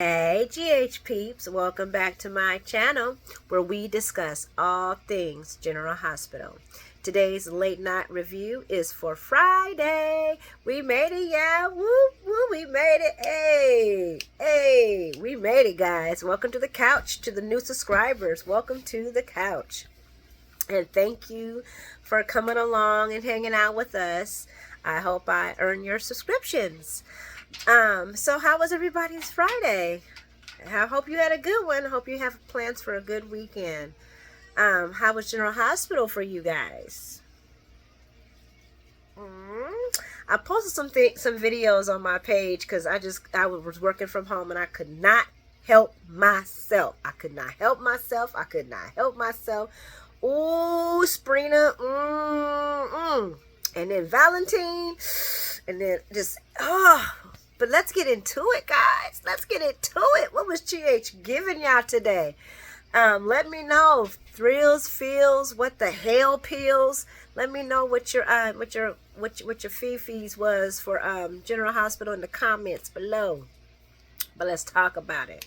Hey GH peeps, welcome back to my channel where we discuss all things General Hospital. Today's late night review is for Friday. We made it, yeah. Woo, woo, we made it. Hey, we made it, guys. Welcome to the couch. To the new subscribers, welcome to the couch. And thank you for coming along and hanging out with us. I hope I earn your subscriptions. So how was everybody's Friday? I hope you had a good one. I hope you have plans for a good weekend. How was General Hospital for you guys? I posted some videos on my page because I was working from home and I could not help myself. Ooh, Sprina, and then Valentine, and then just But let's get into it, guys. Let's get into it. What was GH giving y'all today? Let me know. Thrills, feels, what the hell pills. Let me know what your fee-fees was for General Hospital in the comments below. But let's talk about it.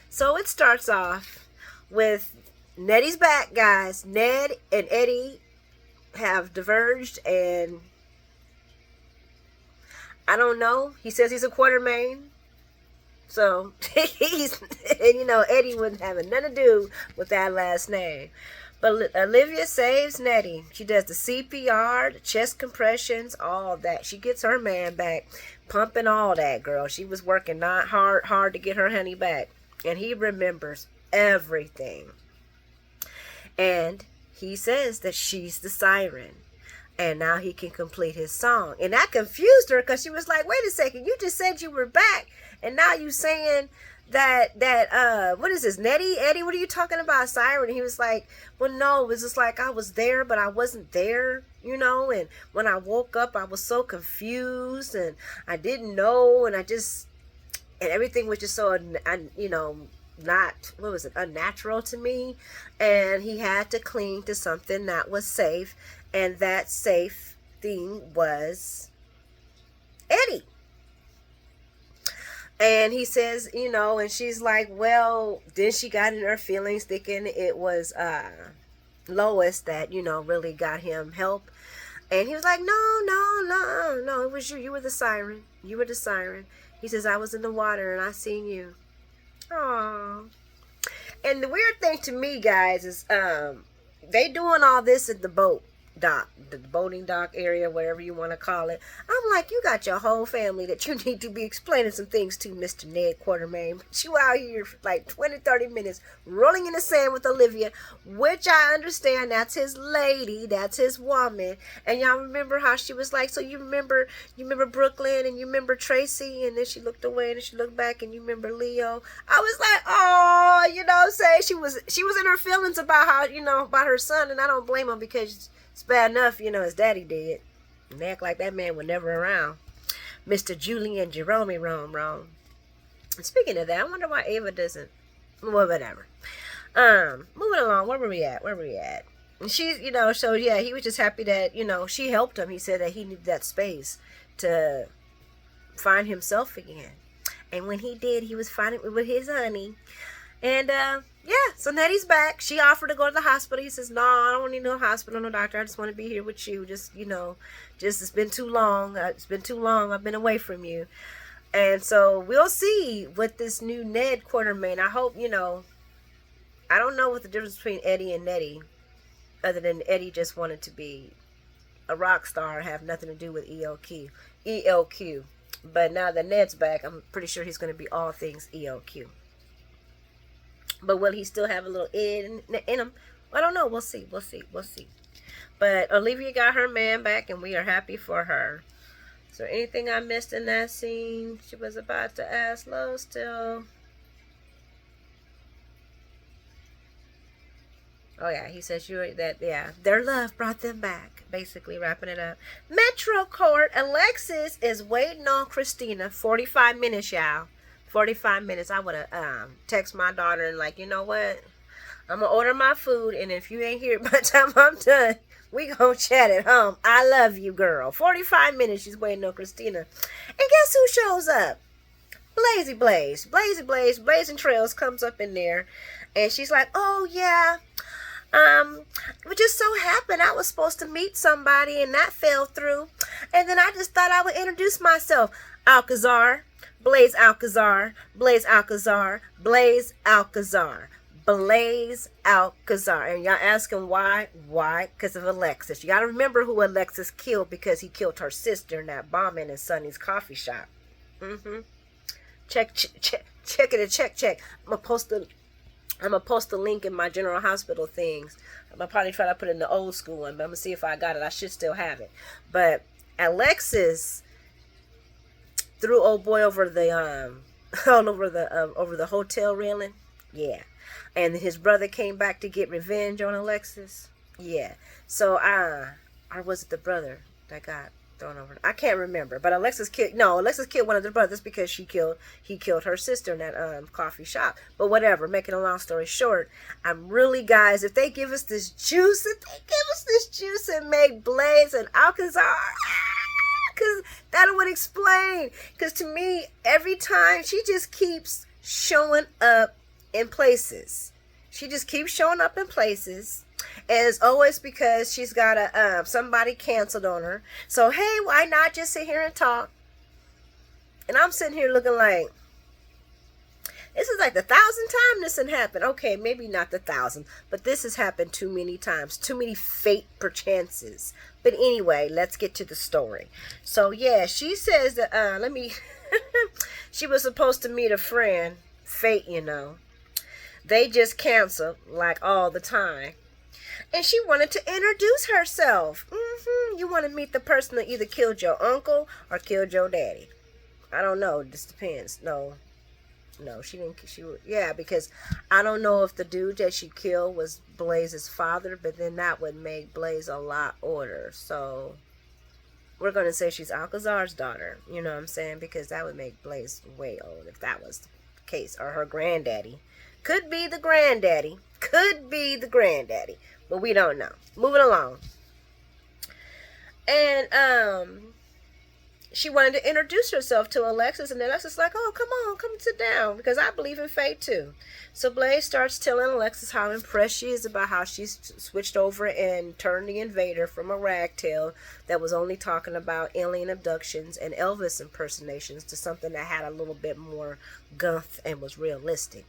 So it starts off with Nettie's back, guys. Ned and Eddie have diverged, and I don't know. He says he's a Quartermain. So Eddie wouldn't have nothing to do with that last name. But Olivia saves Nettie. She does the CPR, the chest compressions, all that. She gets her man back, pumping all that, girl. She was working not hard to get her honey back. And he remembers everything. And he says that she's the siren. And now he can complete his song. And that confused her because she was like, wait a second, you just said you were back. And now you saying that what is this, Nettie? Eddie, what are you talking about, siren? And he was like, well, no, it was just like I was there, but I wasn't there, And when I woke up, I was so confused and I didn't know. And everything was just so, not, unnatural to me. And he had to cling to something that was safe. And that safe thing was Eddie. And he says, and she's like, well, then she got in her feelings thinking it was Lois that, really got him help. And he was like, no, it was you. You were the siren. He says, I was in the water and I seen you. Aww. And the weird thing to me, guys, is they doing all this at the boat dock, the boating dock area, whatever you want to call it. I'm like, you got your whole family that you need to be explaining some things to, Mr. Ned Quartermain. But you out here for like 20-30 minutes rolling in the sand with Olivia, which I understand, that's his lady, that's his woman. And y'all remember how she was like, so you remember Brooklyn and you remember Tracy? And then she looked away and she looked back and you remember Leo. I was like, oh, what I'm saying? She was in her feelings about how, about her son, and I don't blame him because it's bad enough, his daddy did. And they act like that man was never around. Mr. Julian Jerome wrong. And speaking of that, I wonder why Ava doesn't. Well, whatever. Moving along, where were we at? And she's, so yeah, he was just happy that, she helped him. He said that he needed that space to find himself again. And when he did, he was finding it with his honey. And, so Nettie's back. She offered to go to the hospital. He says, no, I don't need no hospital, no doctor. I just want to be here with you. Just it's been too long. I've been away from you. And so we'll see what this new Ned Quartermain, I hope, I don't know what the difference between Eddie and Nettie, other than Eddie just wanted to be a rock star and have nothing to do with ELQ. But now that Ned's back, I'm pretty sure he's going to be all things ELQ. But will he still have a little in him? I don't know. We'll see. But Olivia got her man back, and we are happy for her. Is there anything I missed in that scene? She was about to ask Lo still. Oh, yeah. He says their love brought them back. Basically wrapping it up. Metro Court. Alexis is waiting on Christina. 45 minutes, y'all. 45 minutes. I would have text my daughter and like, you know what? I'm going to order my food. And if you ain't here by the time I'm done, we going to chat at home. I love you, girl. 45 minutes she's waiting on Christina. And guess who shows up? Blazing Trails comes up in there, and she's like, "Oh yeah, it just so happened I was supposed to meet somebody, and that fell through, and then I just thought I would introduce myself, Alcazar, Blaze Alcazar, Blaze Alcazar, Blaze Alcazar." Blaze Alcazar. And y'all asking why? Why? Because of Alexis. You got to remember who Alexis killed, because he killed her sister in that bombing in Sonny's coffee shop. Check it. I'm gonna post the link in my General Hospital things. I'm gonna probably try to put it in the old school one, but I'm gonna see if I got it. I should still have it. But Alexis threw old boy over the over the hotel railing. Yeah. And his brother came back to get revenge on Alexis. Yeah. So or was it the brother that got thrown over? I can't remember. But Alexis killed one of the brothers because he killed her sister in that coffee shop. But whatever, making a long story short, I'm really, guys, if they give us this juice and make Blaze and Alcazar, because that would explain. Because to me, every time she just keeps showing up in places. She just keeps showing up in places. And it's always because she's got somebody canceled on her. So hey, why not just sit here and talk? And I'm sitting here looking like, this is like the 1,000th time this has happened. Okay, maybe not the 1,000th, but this has happened too many times. Too many fate perchances. But anyway, let's get to the story. So yeah, she says that she was supposed to meet a friend. Fate, you know. They just canceled, like all the time. And she wanted to introduce herself. You want to meet the person that either killed your uncle or killed your daddy. I don't know. It just depends. No, she didn't. Because I don't know if the dude that she killed was Blaze's father, but then that would make Blaze a lot older. So we're going to say she's Alcazar's daughter. You know what I'm saying? Because that would make Blaze way old if that was the case. Or her granddaddy. Could be the granddaddy. But we don't know. Moving along. And she wanted to introduce herself to Alexis, and Alexis like, "Oh, come sit down, because I believe in fate too." So Blaze starts telling Alexis how impressed she is about how she's switched over and turned the invader from a ragtale that was only talking about alien abductions and Elvis impersonations to something that had a little bit more gumph and was realistic.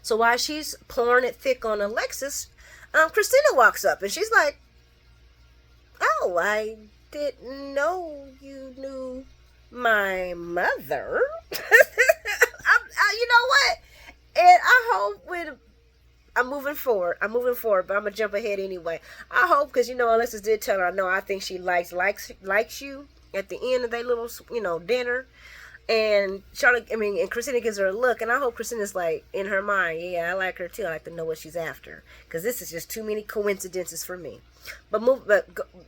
So while she's pouring it thick on Alexis, Christina walks up and she's like, "Oh, I didn't know you knew my mother." You know what? And I hope I'm moving forward, but I'm gonna jump ahead anyway. I hope, because Alexis did tell her, I think she likes you at the end of their little dinner. And and Christina gives her a look, and I hope Christina's like, in her mind, yeah, I like her too. I like to know what she's after, because this is just too many coincidences for me.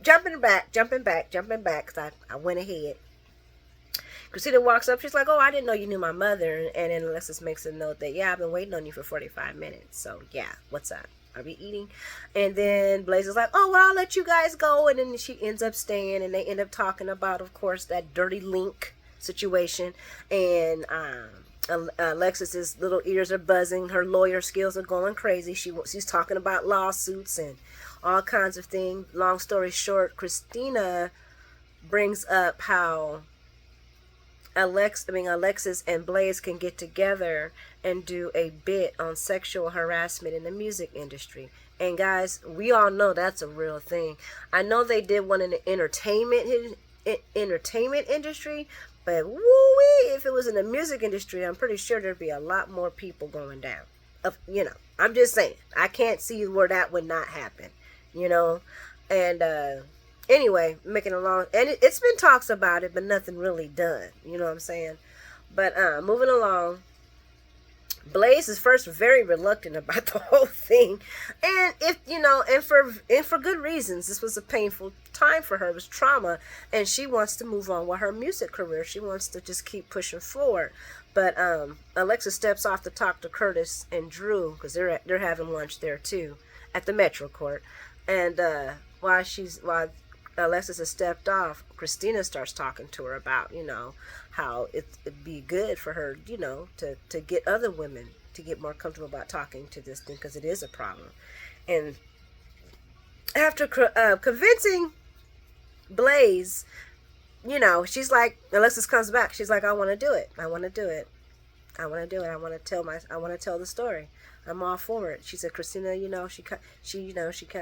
Jumping back, because I went ahead. Christina walks up. She's like, "Oh, I didn't know you knew my mother." And then Alexis makes a note that, "Yeah, I've been waiting on you for 45 minutes. So yeah, what's up? Are we eating?" And then Blaze is like, "Oh, well, I'll let you guys go." And then she ends up staying, and they end up talking about, of course, that dirty Link situation. And Alexis's little ears are buzzing. Her lawyer skills are going crazy. She's talking about lawsuits and all kinds of things. Long story short, Christina brings up how Alexis and Blaze can get together and do a bit on sexual harassment in the music industry. And guys, we all know that's a real thing. I know they did one in the entertainment industry, but woo-wee, if it was in the music industry, I'm pretty sure there'd be a lot more people going down. I'm just saying, I can't see where that would not happen, And anyway, making a long, and it's been talks about it, but nothing really done. You know what I'm saying? But moving along, Blaze is first very reluctant about the whole thing, and for good reasons. This was a painful time for her. It was trauma, and she wants to move on with her music career. She wants to just keep pushing forward. But Alexa steps off to talk to Curtis and Drew, because they're having lunch there too at the Metro Court. And while Alexis has stepped off, Christina starts talking to her about, how it'd be good for her, to get other women to get more comfortable about talking to this thing because it is a problem. And after convincing Blaze, she's like, Alexis comes back. She's like, I want to do it. I want to do it. I want to do it. I want to tell the story. I'm all for it. She said, Christina, she kind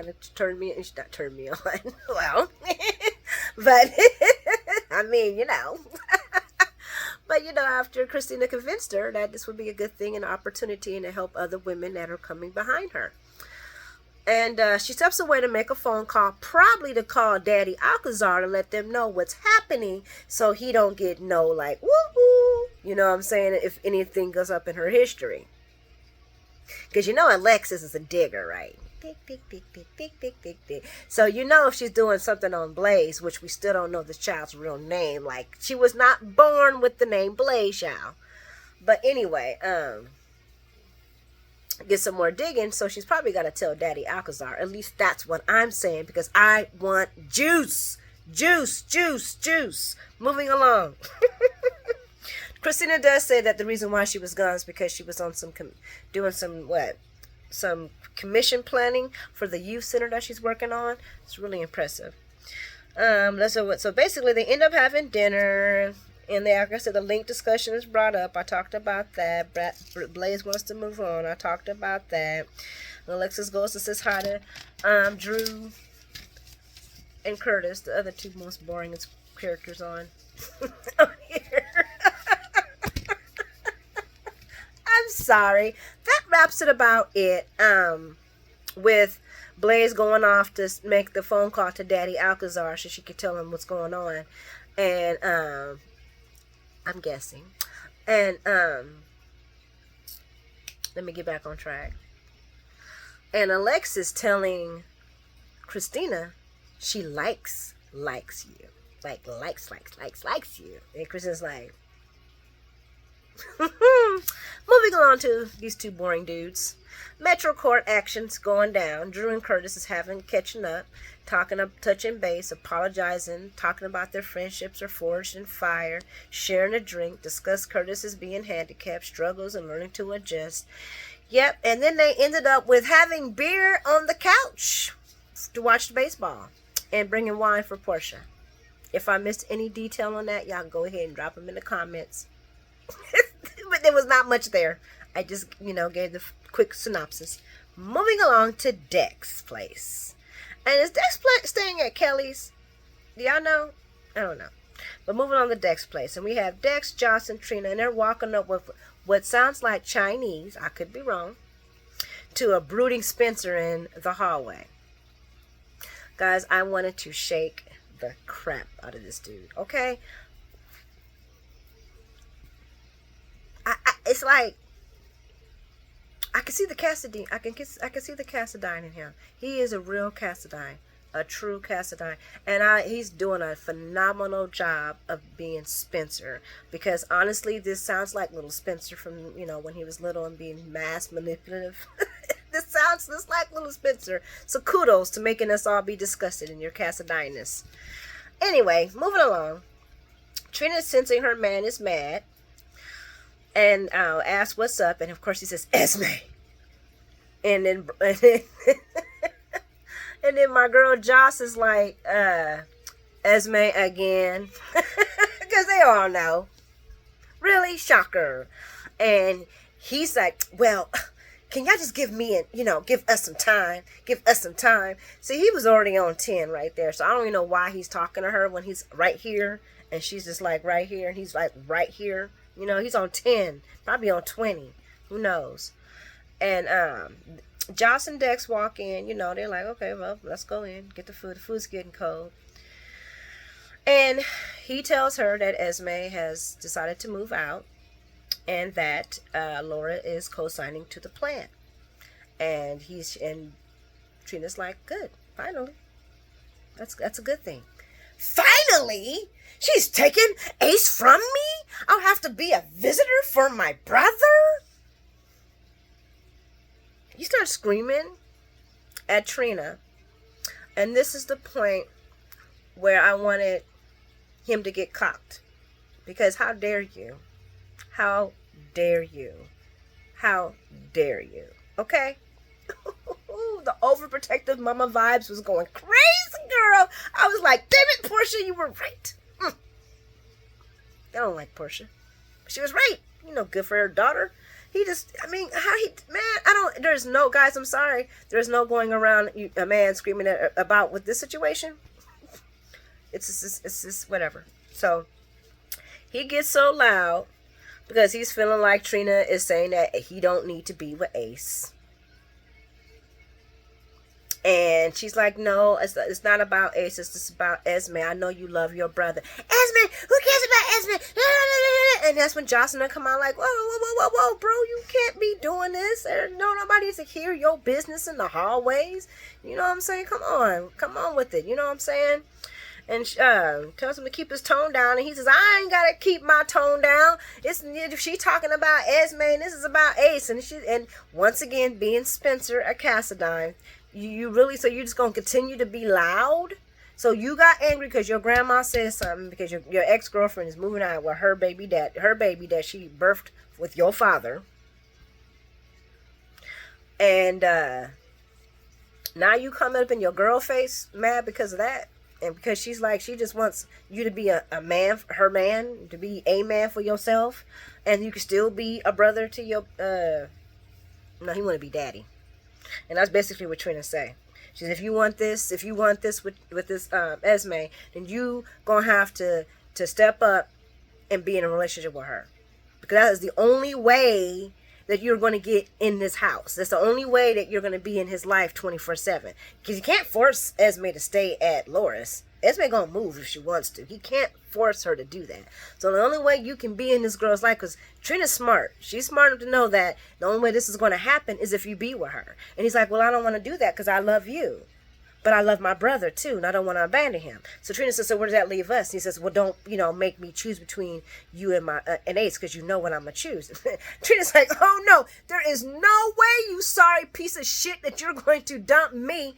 of turned me, she not turned me on. Well, but I mean, but after Christina convinced her that this would be a good thing and an opportunity and to help other women that are coming behind her. And she steps away to make a phone call, probably to call Daddy Alcazar to let them know what's happening so he don't get like, woo-hoo, you know what I'm saying, if anything goes up in her history. Because Alexis is a digger, right? Dig, dig, dig, dig, dig, dig, dig, dig. So if she's doing something on Blaze, which we still don't know this child's real name. Like, she was not born with the name Blaze, y'all. But anyway, get some more digging, so she's probably got to tell Daddy Alcazar. At least that's what I'm saying, because I want juice. Juice, juice, juice. Moving along. Christina does say that the reason why she was gone is because she was on doing some commission planning for the youth center that she's working on. It's really impressive. So basically they end up having dinner. And like I said, the link discussion is brought up. I talked about that. Blaze wants to move on. I talked about that. Alexis goes and says hi to Drew and Curtis, the other two most boring characters on here. I'm sorry. That wraps it about it. With Blaze going off to make the phone call to Daddy Alcazar so she could tell him what's going on. And I'm guessing. And let me get back on track. And Alexis telling Christina she likes you. Like likes you. And Christina's like moving on to these two boring dudes. Metro Court actions going down. Drew and Curtis is catching up, touching base, apologizing, talking about their friendships are forged in fire, sharing a drink, discuss Curtis as being handicapped, struggles, and learning to adjust. Yep, and then they ended up with having beer on the couch to watch the baseball and bringing wine for Portia. If I missed any detail on that, y'all go ahead and drop them in the comments. But there was not much there. I just, gave the quick synopsis. Moving along to Dex place. And is Dex staying at Kelly's? Do y'all know? I don't know. But moving on to Dex place. And we have Dex, Johnson, Trina, and they're walking up with what sounds like Chinese, I could be wrong, to a brooding Spencer in the hallway. Guys, I wanted to shake the crap out of this dude, okay? It's like I can see the Cassadine. I can see the Cassadine in him. He is a real Cassadine, a true Cassadine, and he's doing a phenomenal job of being Spencer. Because honestly, this sounds like little Spencer from when he was little and being mass manipulative. This sounds just like little Spencer. So kudos to making us all be disgusted in your Cassadine-ness. Anyway, moving along. Trina's sensing her man is mad. And asks what's up, and of course he says Esme. And then and then my girl Joss is like, Esme again, because they all know, really, shocker. And he's like, well, can y'all just give us some time. See, he was already on 10 right there, so I don't even know why he's talking to her when he's right here, and she's just like right here, and he's like right here. He's on 10, probably on 20. Who knows? And Joss and Dex walk in. They're like, okay, well, let's go in. Get the food. The food's getting cold. And he tells her that Esme has decided to move out and that Laura is co-signing to the plan. And Trina's like, good, finally. That's a good thing. Finally? She's taken Ace from me? I'll have to be a visitor for my brother? He starts screaming at Trina. And this is the point where I wanted him to get cocked. Because how dare you? How dare you? How dare you? Okay? The overprotective mama vibes was going crazy, girl. I was like, damn it, Portia, you were right. I don't like Portia. She was right. You know, good for her daughter. There's no, guys, I'm sorry. There's no going around a man screaming about with this situation. It's just whatever. So, he gets so loud because he's feeling like Trina is saying that he don't need to be with Ace. And she's like, no, it's not about Ace. It's just about Esme. I know you love your brother. Esme, who cares about Esme? And that's when Jocelyn come out like, whoa, bro, you can't be doing this. Nobody needs to hear your business in the hallways. You know what I'm saying? Come on with it. You know what I'm saying? And tells him to keep his tone down. And he says, I ain't got to keep my tone down. She talking about Esme, and this is about Ace. And once again, being Spencer at Cassadine. You you're just going to continue to be loud? So you got angry because your grandma said something because your ex-girlfriend is moving out with her baby that she birthed with your father. And now you come up in your girl face mad because of that. And because she's like, she just wants you to be a man, her man, to be a man for yourself. And you can still be a brother to your, no, he want to be daddy. And that's basically what Trina say. She said, if you want this with this Esme, then you gonna have to step up and be in a relationship with her, because that is the only way that you're going to get in this house. That's the only way that you're going to be in his life 24/7. Because you can't force Esme to stay at Loris. Esme gonna move if she wants to. He can't force her to do that. So the only way you can be in this girl's life, because Trina's smart. She's smart enough to know that the only way this is going to happen is if you be with her. And he's like, well, I don't want to do that because I love you. But I love my brother too, and I don't want to abandon him. So Trina says, so where does that leave us? And he says, well, don't, make me choose between you and my and Ace, because you know what I'm going to choose. Trina's like, oh no, there is no way, you sorry piece of shit, that you're going to dump me.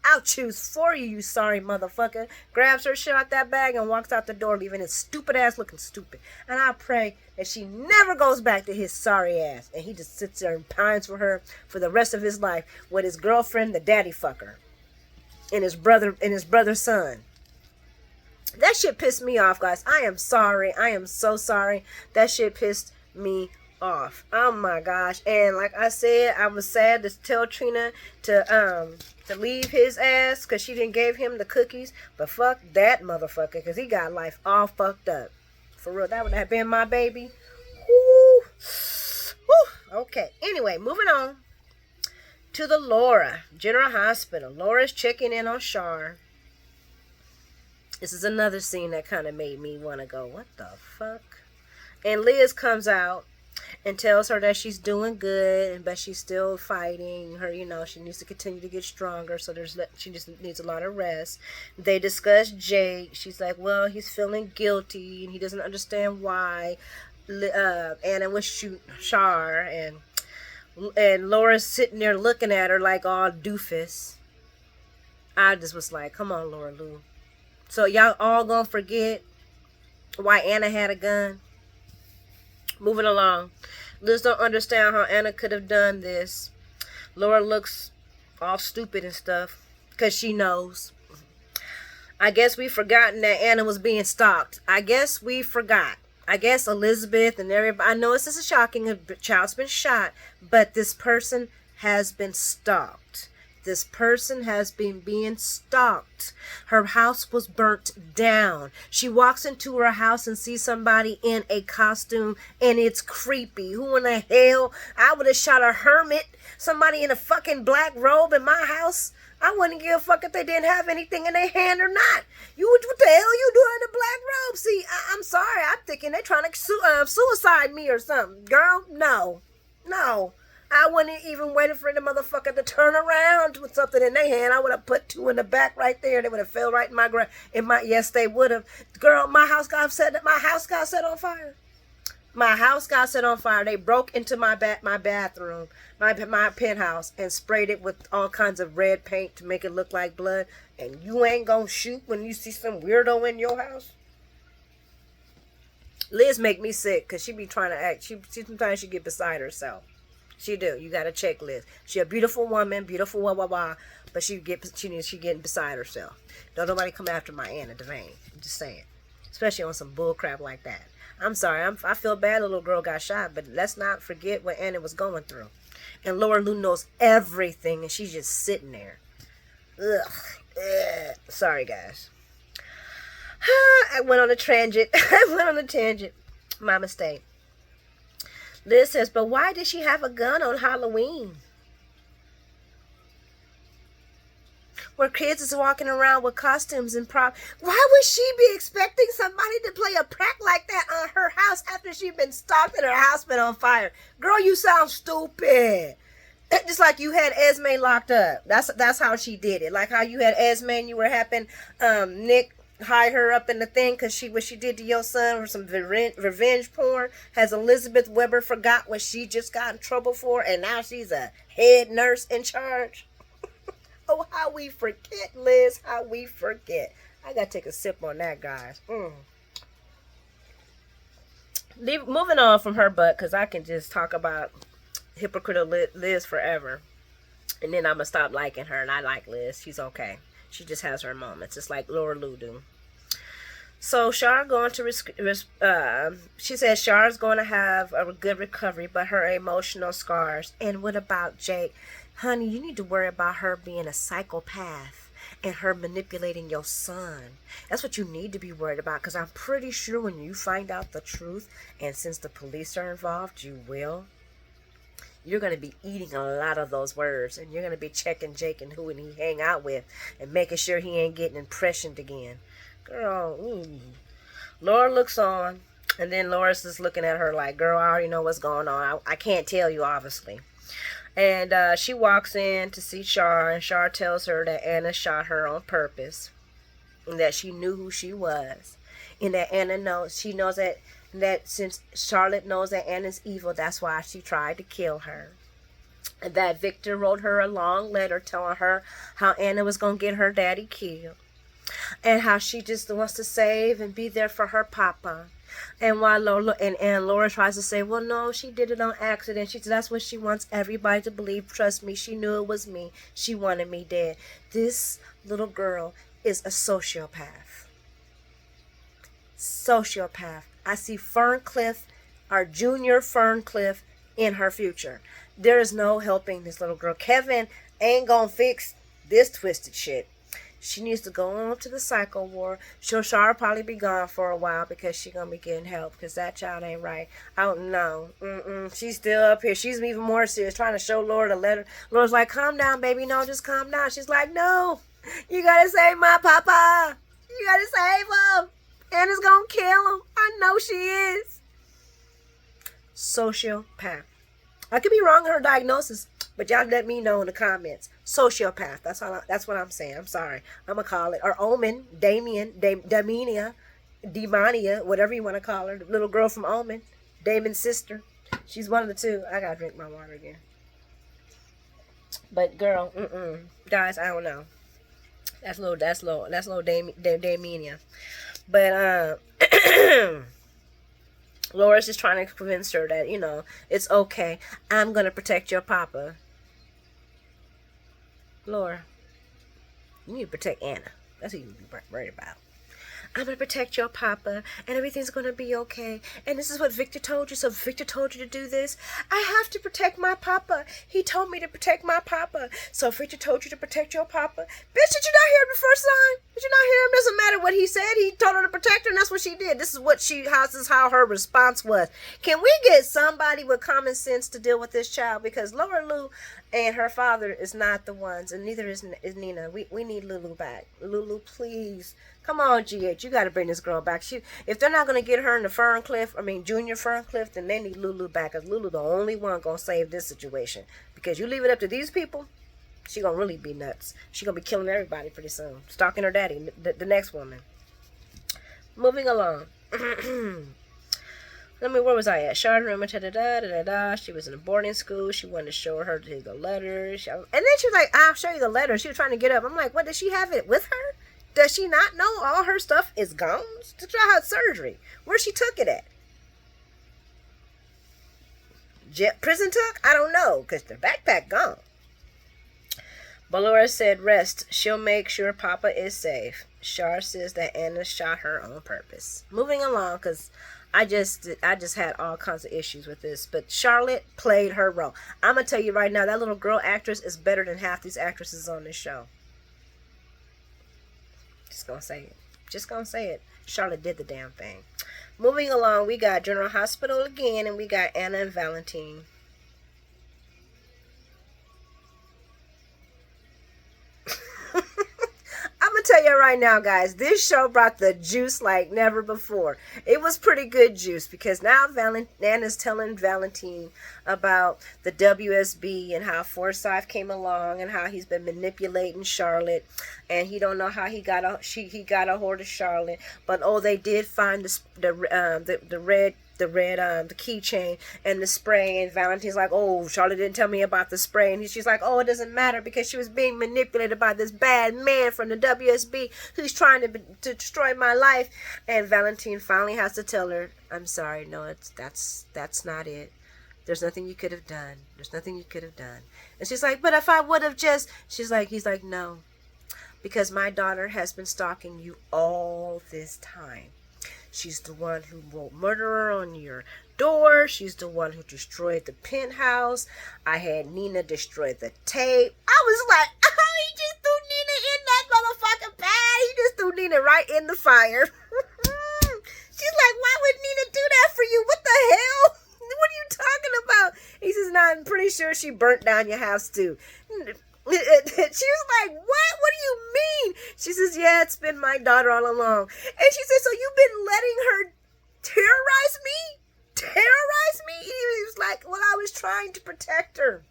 I'll choose for you, you sorry motherfucker. Grabs her shit out that bag and walks out the door, leaving his stupid ass looking stupid. And I pray that she never goes back to his sorry ass. And he just sits there and pines for her for the rest of his life with his girlfriend, the daddy fucker, and his brother's son. That shit pissed me off, guys. I am sorry. I am so sorry. That shit pissed me off. Oh my gosh. And like I said, I was sad to tell Trina to leave his ass because she didn't give him the cookies. But fuck that motherfucker, because he got life all fucked up. For real, that would have been my baby. Woo. Woo. Okay. Anyway, moving on to the Laura General Hospital. Laura's checking in on Shar. This is another scene that kind of made me want to go, what the fuck? And Liz comes out and tells her that she's doing good, but she's still fighting. Her, she needs to continue to get stronger. So she just needs a lot of rest. They discuss Jake. She's like, well, he's feeling guilty and he doesn't understand why. Anna was shooting Shar, and Laura's sitting there looking at her like all doofus. I just was like, come on, Laura Lou. So y'all all gonna forget why Anna had a gun? Moving along. Liz don't understand how Anna could have done this. Laura looks all stupid and stuff because she knows. I guess we've forgotten that Anna was being stalked. I guess we forgot. I guess Elizabeth and everybody, I know this is shocking, a child's been shot, but this person has been stalked. This person has been being stalked. Her house was burnt down. She walks into her house and sees somebody in a costume, and it's creepy. Who in the hell? I would have shot a hermit, somebody in a fucking black robe in my house. I wouldn't give a fuck if they didn't have anything in their hand or not. What the hell you doing in a black robe? See, I'm sorry. I'm thinking they're trying to suicide me or something. Girl, no. I wouldn't even wait for the motherfucker to turn around with something in their hand. I would have put two in the back right there. They would have fell right in my yes, they would have. Girl, my house got set on fire. My house got set on fire. They broke into my bathroom, my penthouse, and sprayed it with all kinds of red paint to make it look like blood. And you ain't gonna shoot when you see some weirdo in your house? Liz make me sick because she be trying to act. She sometimes she get beside herself. She do. You gotta check Liz. She a beautiful woman, beautiful but she getting beside herself. Don't nobody come after my Anna Devane. I'm just saying, especially on some bull crap like that. I'm sorry. I feel bad. The little girl got shot, but let's not forget what Anna was going through. And Laura Lou knows everything, and she's just sitting there. Ugh. Sorry, guys. I went on a tangent. My mistake. Liz says, but why did she have a gun on Halloween? Where kids is walking around with costumes and props. Why would she be expecting somebody to play a prank like that on her house after she'd been stalked and her house been on fire? Girl, you sound stupid. Just like you had Esme locked up. That's how she did it. Like how you had Esme and you were having Nick hide her up in the thing because what she did to your son or some revenge porn. Has Elizabeth Weber forgot what she just got in trouble for and now she's a head nurse in charge? Oh, how we forget, Liz. How we forget. I gotta take a sip on that, guys. Moving on from her butt, because I can just talk about hypocritical Liz forever. And then I'm gonna stop liking her, and I like Liz. She's okay. She just has her moments. It's like Laura Lou do. So Char going to she says Char's going to have a good recovery, but her emotional scars. And what about Jake? Honey, you need to worry about her being a psychopath and her manipulating your son. That's what you need to be worried about, because I'm pretty sure when you find out the truth, and since the police are involved, you will, you're going to be eating a lot of those words, and you're going to be checking Jake and who he hang out with and making sure he ain't getting impressioned again. Girl, Laura looks on, and then Laura's just looking at her like, girl, I already know what's going on. I can't tell you, obviously. And she walks in to see Char, and Char tells her that Anna shot her on purpose, and that she knew who she was, and that Anna knows. She knows that since Charlotte knows that Anna's evil, that's why she tried to kill her. And that Victor wrote her a long letter telling her how Anna was going to get her daddy killed, and how she just wants to save and be there for her papa. And while Laura tries to say, well, no, she did it on accident. She said that's what she wants everybody to believe. Trust me, she knew it was me. She wanted me dead. This little girl is a sociopath. Sociopath. I see Ferncliff, our junior Ferncliff, in her future. There is no helping this little girl. Kevin ain't gonna fix this twisted shit. She needs to go on to the psycho ward. Char probably be gone for a while because she gonna be getting help, because that child ain't right. I don't know. She's still up here. She's even more serious, trying to show Laura the letter. Laura's like, calm down, baby. No, just calm down. She's like, no, you gotta save my papa. You gotta save him. Anna's gonna kill him. I know she is. Sociopath. I could be wrong in her diagnosis, but y'all let me know in the comments. Sociopath. That's what I'm saying. I'm sorry. I'm going to call it. Or Omen, Damenia, Demonia, whatever you want to call her. The little girl from Omen. Damon's sister. She's one of the two. I got to drink my water again. But girl, guys, I don't know. That's little Damenia. But, Laura's just trying to convince her that, it's okay. I'm going to protect your papa. Laura, you need to protect Anna. That's what you need to be worried about. I'm going to protect your papa, and everything's going to be okay. And this is what Victor told you, so Victor told you to do this. I have to protect my papa. He told me to protect my papa. So Victor told you to protect your papa. Bitch, did you not hear him the first time? Did you not hear him? Doesn't matter what he said. He told her to protect her, and that's what she did. This is how her response was. Can we get somebody with common sense to deal with this child? Because Laura Lou and her father is not the ones, and neither is Nina. We need Lulu back. Lulu, please. Come on, GH. You got to bring this girl back. If they're not going to get her in the Junior Ferncliff, then they need Lulu back. Because Lulu the only one going to save this situation. Because you leave it up to these people, she going to really be nuts. She going to be killing everybody pretty soon. Stalking her daddy, the next woman. Moving along. Where was I at? Charlotte, remember, da-da-da. She was in a boarding school. She wanted to show her the letters. And then she was like, I'll show you the letters. She was trying to get up. I'm like, what, does she have it with her? Does she not know all her stuff is gone? She had surgery. Where she took it at? Prison took? I don't know, because the backpack gone. Ballora said, rest. She'll make sure Papa is safe. Char says that Anna shot her on purpose. Moving along, because I just had all kinds of issues with this. But Charlotte played her role. I'm going to tell you right now, that little girl actress is better than half these actresses on this show. Just going to say it. Just going to say it. Charlotte did the damn thing. Moving along, we got General Hospital again, and we got Anna and Valentine. I'm going to tell you right now, guys, this show brought the juice like never before. It was pretty good juice because now Anna's telling Valentine about the WSB and how Forsyth came along and how he's been manipulating Charlotte, and he don't know how he got a hold of Charlotte, but oh, they did find the keychain and the spray, and Valentine's like, oh, Charlotte didn't tell me about the spray, and she's like, oh, it doesn't matter because she was being manipulated by this bad man from the WSB who's trying to destroy my life. And Valentine finally has to tell her, I'm sorry, no, that's not it. There's nothing you could have done. There's nothing you could have done. And she's like, but if I would have just, he's like, no, because my daughter has been stalking you all this time. She's the one who wrote murderer on your door. She's the one who destroyed the penthouse. I had Nina destroy the tape. I was like, oh, he just threw Nina in that motherfucking pad. He just threw Nina right in the fire. She's like, why would Nina do that for you? What the hell? What are you talking about? He says, no, I'm pretty sure she burnt down your house too. She was like, what? What do you mean? She says, yeah, it's been my daughter all along. And she said, so you've been letting her terrorize me? Terrorize me? He was like, well, I was trying to protect her.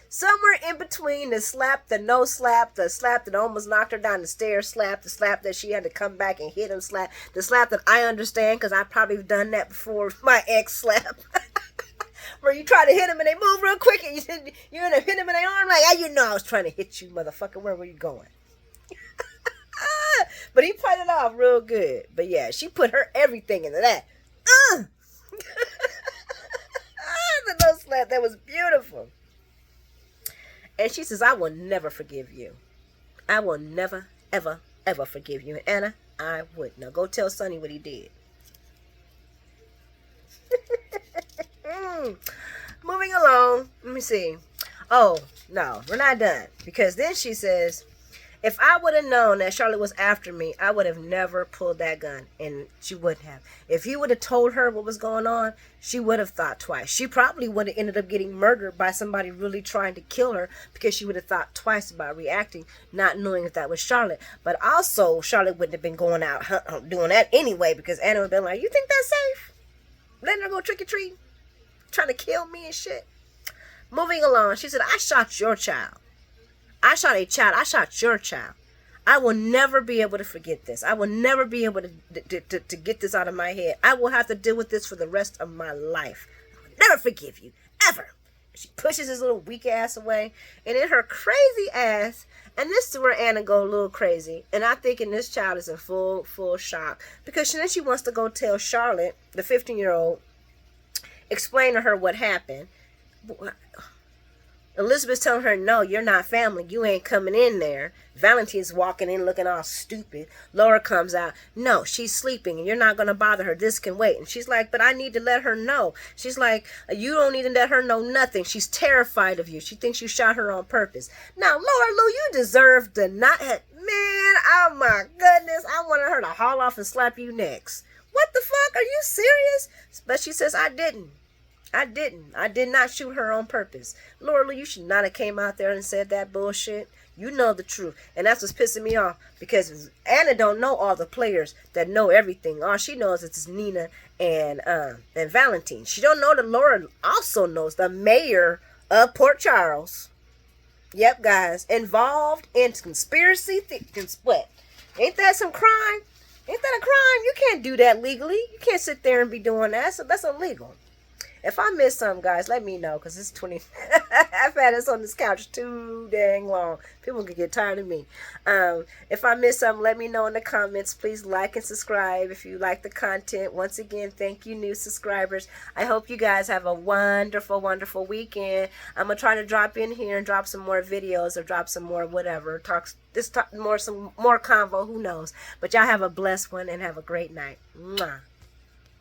Somewhere in between the slap, the no slap, the slap that almost knocked her down the stairs slap, the slap that she had to come back and hit him slap, the slap that I understand because I probably done that before, my ex slap. Where you try to hit him and they move real quick and you end up hitting him in the arm like, oh, you know I was trying to hit you, motherfucker. Where were you going? But he played it off real good. But yeah, she put her everything into that. The nose slap, that was beautiful. And she says, I will never forgive you. I will never, ever, ever forgive you. And Anna, I would. Now go tell Sonny what he did. Moving along, let me see. Oh, no, we're not done. Because then she says, if I would have known that Charlotte was after me, I would have never pulled that gun. And she wouldn't have. If he would have told her what was going on, she would have thought twice. She probably would have ended up getting murdered by somebody really trying to kill her because she would have thought twice about reacting, not knowing if that was Charlotte. But also, Charlotte wouldn't have been going out doing that anyway because Anna would have been like, you think that's safe? Letting her go trick-or-treat? Trying to kill me and shit. Moving along, she said, I shot your child. I shot a child. I shot your child. I will never be able to forget this. I will never be able to get this out of my head. I will have to deal with this for the rest of my life. I will never forgive you. Ever. She pushes his little weak ass away. And in her crazy ass, and this is where Anna go a little crazy. And I think in this child is in full shock. Because then she wants to go tell Charlotte, the 15-year-old, explain to her what happened. Elizabeth's telling her, no, you're not family. You ain't coming in there. Valentine's walking in looking all stupid. Laura comes out. No, she's sleeping and you're not going to bother her. This can wait. And she's like, but I need to let her know. She's like, you don't need to let her know nothing. She's terrified of you. She thinks you shot her on purpose. Now, Laura Lou, you deserve to not have... Man, oh my goodness. I wanted her to haul off and slap you next. What the fuck? Are you serious? But she says, I didn't. I did not shoot her on purpose. Laura Lou, you should not have came out there and said that bullshit. You know the truth. And that's what's pissing me off. Because Anna don't know all the players that know everything. All she knows is Nina and Valentine. She don't know that Laura also knows the mayor of Port Charles. Yep, guys. Involved in conspiracy. What? Ain't that some crime? Ain't that a crime? You can't do that legally. You can't sit there and be doing that. So that's illegal. If I miss something, guys, let me know, because it's 20. I've had this on this couch too dang long. People can get tired of me. If I miss something, let me know in the comments. Please like and subscribe if you like the content. Once again, thank you, new subscribers. I hope you guys have a wonderful, wonderful weekend. I'm going to try to drop in here and drop some more videos or drop some more whatever. Some more convo, who knows. But y'all have a blessed one and have a great night. Mwah.